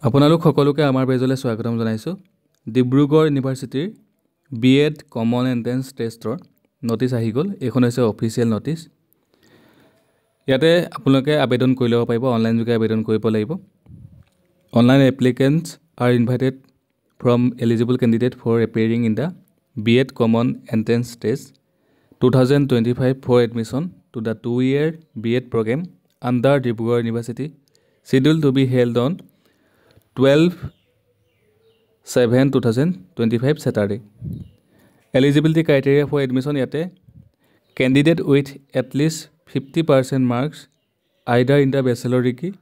আপোনালোক সকলোকে আমাৰ পেজলৈ স্বাগতম জনাইছো। ডিব্ৰুগড় ইউনিভাৰ্চিটিৰ বিএড কমন এন্ট্ৰেন্স টেষ্টৰ নটিচ আহি গ'ল। এইখন হৈছে অফিচিয়েল নটিচ। ইয়াতে আপোনালোকে আবেদন কৰি ল'ব পাৰিব, অনলাইন যোগে আবেদন কৰিব লাগিব। Online applicants are invited from eligible candidate for appearing in the BEd common entrance test 2025 for admission to the 2-year BEd program under Dibrugarh University, scheduled to be held on 12/7/2025 Saturday. Eligibility criteria for admission yate candidate with at least 50% marks either in the bachelor degree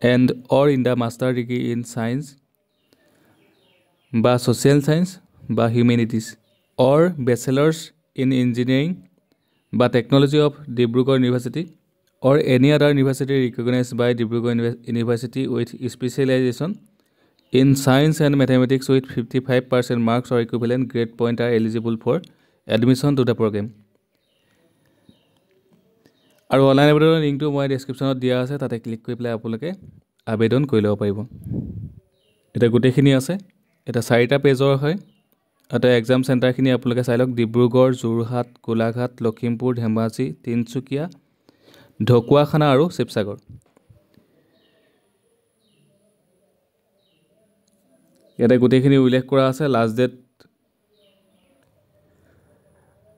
and or in the master degree in science বা social science বা humanities or bachelors in engineering বা technology of Dibrugarh University or any other university recognized by Dibrugarh University with specialization in science and mathematics with 55% marks or equivalent grade point are eligible for admission to the program. আৰু online আবেদনৰ লিংকটো মই ডেছক্ৰিপশ্যনত দিয়া আছে, তাতে click কৰি পেলাই আপোনালোকে আবেদন কৰি ল'ব পাৰিব। এটা গোটেইখিনি আছে, এটা 4টা পেজৰ হয়। এটা এক্সাম চেণ্টাৰখিনি আপোনালোকে চাই লওক। ডিব্ৰুগড়, যোৰহাট, গোলাঘাট, লখিমপুৰ, ধেমাজি, তিনিচুকীয়া, ঢকুৱাখানা আৰু শিৱসাগৰ। ইয়াতে গোটেইখিনি উল্লেখ কৰা আছে। লাষ্ট ডেট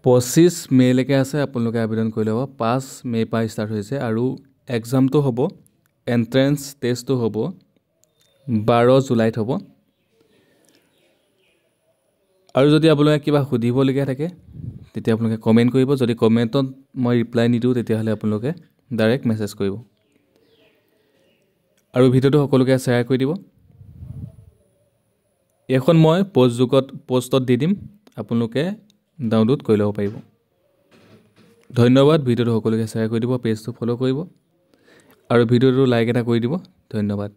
25 মে'লৈকে আছে, আপোনালোকে আবেদন কৰি ল'ব। 5 মে' পৰা ষ্টাৰ্ট হৈছে আৰু এক্সামটো হ'ব, এণ্ট্ৰেন্স টেষ্টটো হ'ব 12 জুলাইত হ'ব। আৰু যদি আপোনালোকে কিবা সুধিবলগীয়া থাকে তেতিয়া আপোনালোকে কমেণ্ট কৰিব। যদি কমেণ্টত মই ৰিপ্লাই নিদিওঁ তেতিয়াহ'লে আপোনালোকে ডাইৰেক্ট মেছেজ কৰিব। আৰু ভিডিঅ'টো সকলোকে শ্বেয়াৰ কৰি দিব। এখন মই পষ্টত দি দিম, আপোনালোকে ডাউনলোড কৰি ল'ব পাৰিব। ধন্যবাদ। ভিডিঅ'টো সকলোকে শ্বেয়াৰ কৰি দিব, পেজটো ফ'ল' কৰিব আৰু ভিডিঅ'টো লাইক এটা কৰি দিব। ধন্যবাদ।